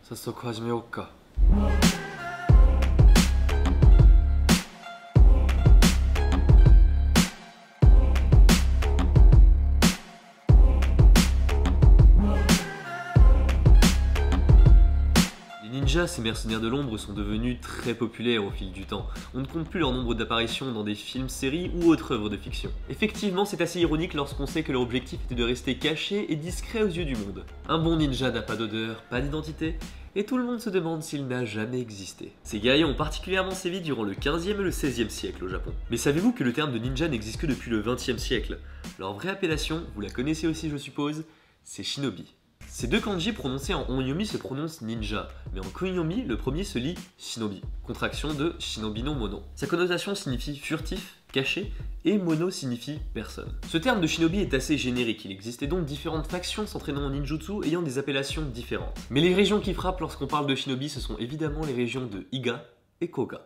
早速始めようか。Les ninjas, ces mercenaires de l'ombre, sont devenus très populaires au fil du temps. On ne compte plus leur nombre d'apparitions dans des films, séries ou autres œuvres de fiction. Effectivement, c'est assez ironique lorsqu'on sait que leur objectif était de rester caché et discret aux yeux du monde. Un bon ninja n'a pas d'odeur, pas d'identité, et tout le monde se demande s'il n'a jamais existé. Ces guerriers ont particulièrement sévi durant le 15e et le 16e siècle au Japon. Mais savez-vous que le terme de ninja n'existe que depuis le 20e siècle? Leur vraie appellation, vous la connaissez aussi je suppose, c'est shinobi. Ces deux kanji prononcés en onyomi se prononcent ninja, mais en kunyomi, le premier se lit shinobi, contraction de shinobi no mono. Sa connotation signifie furtif, caché, et mono signifie personne. Ce terme de shinobi est assez générique, il existait donc différentes factions s'entraînant en ninjutsu ayant des appellations différentes. Mais les régions qui frappent lorsqu'on parle de shinobi, ce sont évidemment les régions de Iga et Koga.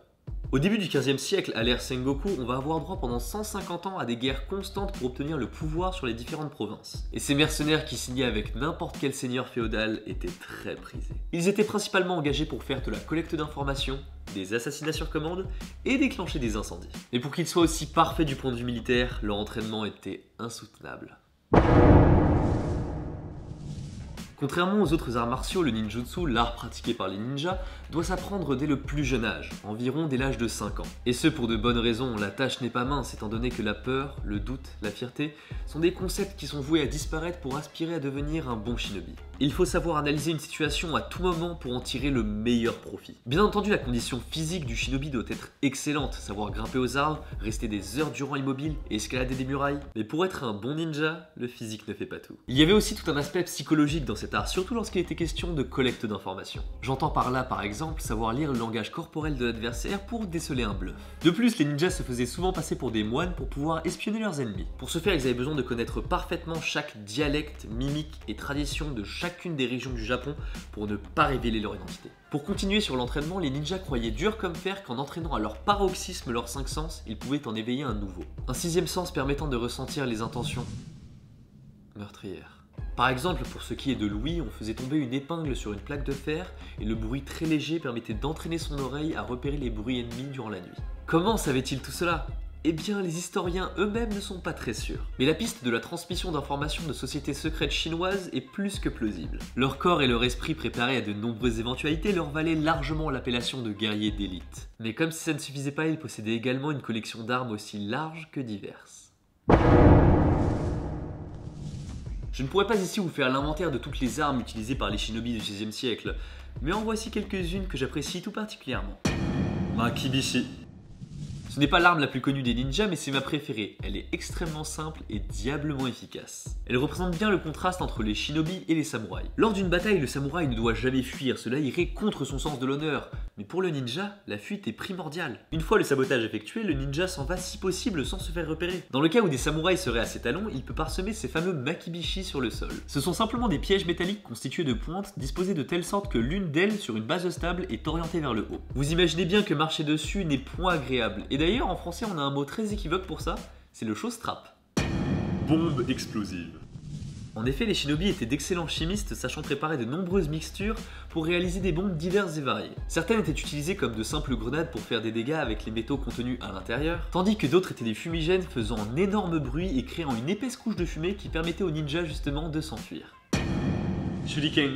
Au début du 15e siècle, à l'ère Sengoku, on va avoir droit pendant 150 ans à des guerres constantes pour obtenir le pouvoir sur les différentes provinces. Et ces mercenaires qui signaient avec n'importe quel seigneur féodal étaient très prisés. Ils étaient principalement engagés pour faire de la collecte d'informations, des assassinats sur commande et déclencher des incendies. Et pour qu'ils soient aussi parfaits du point de vue militaire, leur entraînement était insoutenable. Contrairement aux autres arts martiaux, le ninjutsu, l'art pratiqué par les ninjas, doit s'apprendre dès le plus jeune âge, environ dès l'âge de 5 ans. Et ce pour de bonnes raisons, la tâche n'est pas mince étant donné que la peur, le doute, la fierté sont des concepts qui sont voués à disparaître pour aspirer à devenir un bon shinobi. Il faut savoir analyser une situation à tout moment pour en tirer le meilleur profit. Bien entendu, la condition physique du shinobi doit être excellente, savoir grimper aux arbres, rester des heures durant immobile et escalader des murailles. Mais pour être un bon ninja, le physique ne fait pas tout. Il y avait aussi tout un aspect psychologique dans cet art, surtout lorsqu'il était question de collecte d'informations. J'entends par là, par exemple, savoir lire le langage corporel de l'adversaire pour déceler un bluff. De plus, les ninjas se faisaient souvent passer pour des moines pour pouvoir espionner leurs ennemis. Pour ce faire, ils avaient besoin de connaître parfaitement chaque dialecte, mimique et tradition de chacune des régions du Japon pour ne pas révéler leur identité. Pour continuer sur l'entraînement, les ninjas croyaient dur comme fer qu'en entraînant à leur paroxysme leurs 5 sens, ils pouvaient en éveiller un nouveau. Un 6e sens permettant de ressentir les intentions meurtrières. Par exemple, pour ce qui est de l'ouïe, on faisait tomber une épingle sur une plaque de fer et le bruit très léger permettait d'entraîner son oreille à repérer les bruits ennemis durant la nuit. Comment savait-il tout cela ? Eh bien, les historiens eux-mêmes ne sont pas très sûrs. Mais la piste de la transmission d'informations de sociétés secrètes chinoises est plus que plausible. Leur corps et leur esprit préparés à de nombreuses éventualités leur valaient largement l'appellation de guerriers d'élite. Mais comme si ça ne suffisait pas, ils possédaient également une collection d'armes aussi large que diverses. Je ne pourrais pas ici vous faire l'inventaire de toutes les armes utilisées par les shinobi du XVIe siècle, mais en voici quelques-unes que j'apprécie tout particulièrement. Makibishi. Ce n'est pas l'arme la plus connue des ninjas, mais c'est ma préférée. Elle est extrêmement simple et diablement efficace. Elle représente bien le contraste entre les shinobi et les samouraïs. Lors d'une bataille, le samouraï ne doit jamais fuir, cela irait contre son sens de l'honneur. Mais pour le ninja, la fuite est primordiale. Une fois le sabotage effectué, le ninja s'en va si possible sans se faire repérer. Dans le cas où des samouraïs seraient à ses talons, il peut parsemer ses fameux makibishi sur le sol. Ce sont simplement des pièges métalliques constitués de pointes disposées de telle sorte que l'une d'elles, sur une base stable, est orientée vers le haut. Vous imaginez bien que marcher dessus n'est point agréable. Et d'ailleurs, en français, on a un mot très équivoque pour ça, c'est le show-strap. Bombe explosive. En effet, les shinobi étaient d'excellents chimistes sachant préparer de nombreuses mixtures pour réaliser des bombes diverses et variées. Certaines étaient utilisées comme de simples grenades pour faire des dégâts avec les métaux contenus à l'intérieur, tandis que d'autres étaient des fumigènes faisant un énorme bruit et créant une épaisse couche de fumée qui permettait aux ninjas justement de s'enfuir. Shuriken.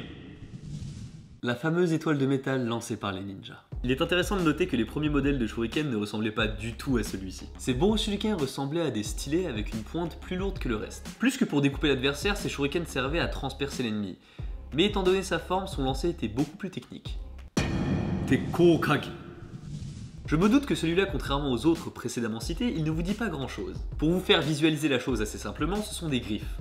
La fameuse étoile de métal lancée par les ninjas. Il est intéressant de noter que les premiers modèles de shuriken ne ressemblaient pas du tout à celui-ci. Ces bons shurikens ressemblaient à des stylets avec une pointe plus lourde que le reste. Plus que pour découper l'adversaire, ces shurikens servaient à transpercer l'ennemi. Mais étant donné sa forme, son lancer était beaucoup plus technique. Tekkokage. Je me doute que celui-là, contrairement aux autres précédemment cités, il ne vous dit pas grand-chose. Pour vous faire visualiser la chose assez simplement, ce sont des griffes.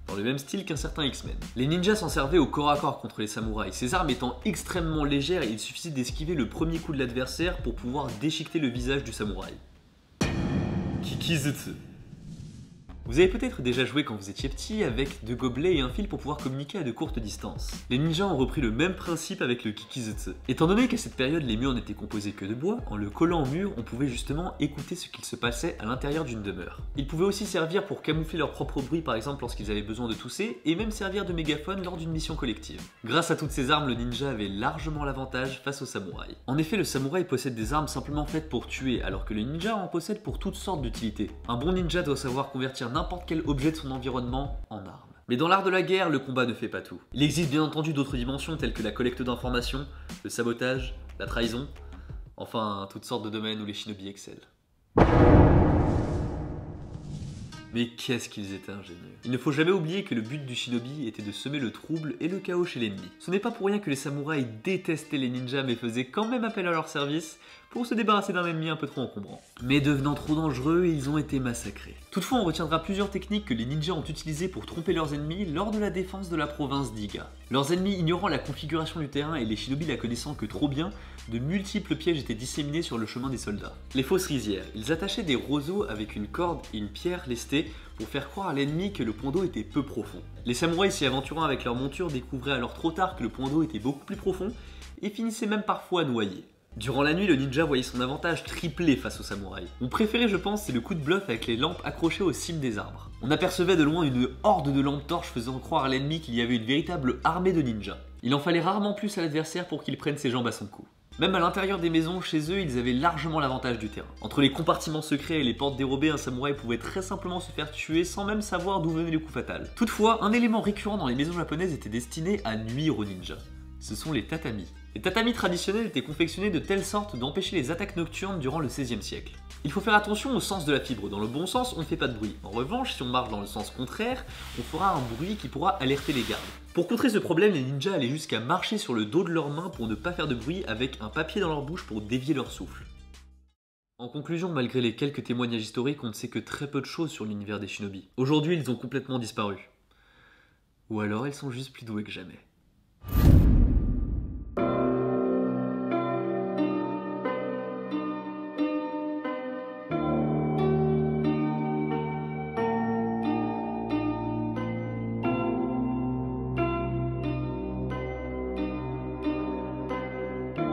Dans le même style qu'un certain X-Men. Les ninjas s'en servaient au corps à corps contre les samouraïs, ces armes étant extrêmement légères et il suffisait d'esquiver le premier coup de l'adversaire pour pouvoir déchiqueter le visage du samouraï. Kikizutsu. Vous avez peut-être déjà joué quand vous étiez petit avec deux gobelets et un fil pour pouvoir communiquer à de courtes distances. Les ninjas ont repris le même principe avec le Kikizetsu. Étant donné qu'à cette période les murs n'étaient composés que de bois, en le collant au mur, on pouvait justement écouter ce qu'il se passait à l'intérieur d'une demeure. Ils pouvaient aussi servir pour camoufler leur propre bruit par exemple lorsqu'ils avaient besoin de tousser, et même servir de mégaphone lors d'une mission collective. Grâce à toutes ces armes, le ninja avait largement l'avantage face au samouraï. En effet, le samouraï possède des armes simplement faites pour tuer, alors que le ninja en possède pour toutes sortes d'utilités. Un bon ninja doit savoir convertir n'importe quel objet de son environnement en arme. Mais dans l'art de la guerre, le combat ne fait pas tout. Il existe bien entendu d'autres dimensions telles que la collecte d'informations, le sabotage, la trahison, enfin toutes sortes de domaines où les shinobi excellent. Mais qu'est-ce qu'ils étaient ingénieux. Il ne faut jamais oublier que le but du shinobi était de semer le trouble et le chaos chez l'ennemi. Ce n'est pas pour rien que les samouraïs détestaient les ninjas mais faisaient quand même appel à leur service pour se débarrasser d'un ennemi un peu trop encombrant. Mais devenant trop dangereux, ils ont été massacrés. Toutefois, on retiendra plusieurs techniques que les ninjas ont utilisées pour tromper leurs ennemis lors de la défense de la province d'Iga. Leurs ennemis ignorant la configuration du terrain et les shinobi la connaissant que trop bien, de multiples pièges étaient disséminés sur le chemin des soldats. Les fausses rizières. Ils attachaient des roseaux avec une corde et une pierre lestée pour faire croire à l'ennemi que le point d'eau était peu profond. Les samouraïs s'y aventurant avec leur monture découvraient alors trop tard que le point d'eau était beaucoup plus profond et finissaient même parfois noyés. Durant la nuit, le ninja voyait son avantage triplé face aux samouraïs. Mon préféré, je pense, c'est le coup de bluff avec les lampes accrochées aux cimes des arbres. On apercevait de loin une horde de lampes torches faisant croire à l'ennemi qu'il y avait une véritable armée de ninjas. Il en fallait rarement plus à l'adversaire pour qu'il prenne ses jambes à son cou. Même à l'intérieur des maisons, chez eux, ils avaient largement l'avantage du terrain. Entre les compartiments secrets et les portes dérobées, un samouraï pouvait très simplement se faire tuer sans même savoir d'où venait le coup fatal. Toutefois, un élément récurrent dans les maisons japonaises était destiné à nuire aux ninjas. Ce sont les tatamis. Les tatamis traditionnels étaient confectionnés de telle sorte d'empêcher les attaques nocturnes durant le XVIe siècle. Il faut faire attention au sens de la fibre. Dans le bon sens, on ne fait pas de bruit. En revanche, si on marche dans le sens contraire, on fera un bruit qui pourra alerter les gardes. Pour contrer ce problème, les ninjas allaient jusqu'à marcher sur le dos de leurs mains pour ne pas faire de bruit avec un papier dans leur bouche pour dévier leur souffle. En conclusion, malgré les quelques témoignages historiques, on ne sait que très peu de choses sur l'univers des shinobi. Aujourd'hui, ils ont complètement disparu. Ou alors ils sont juste plus doués que jamais.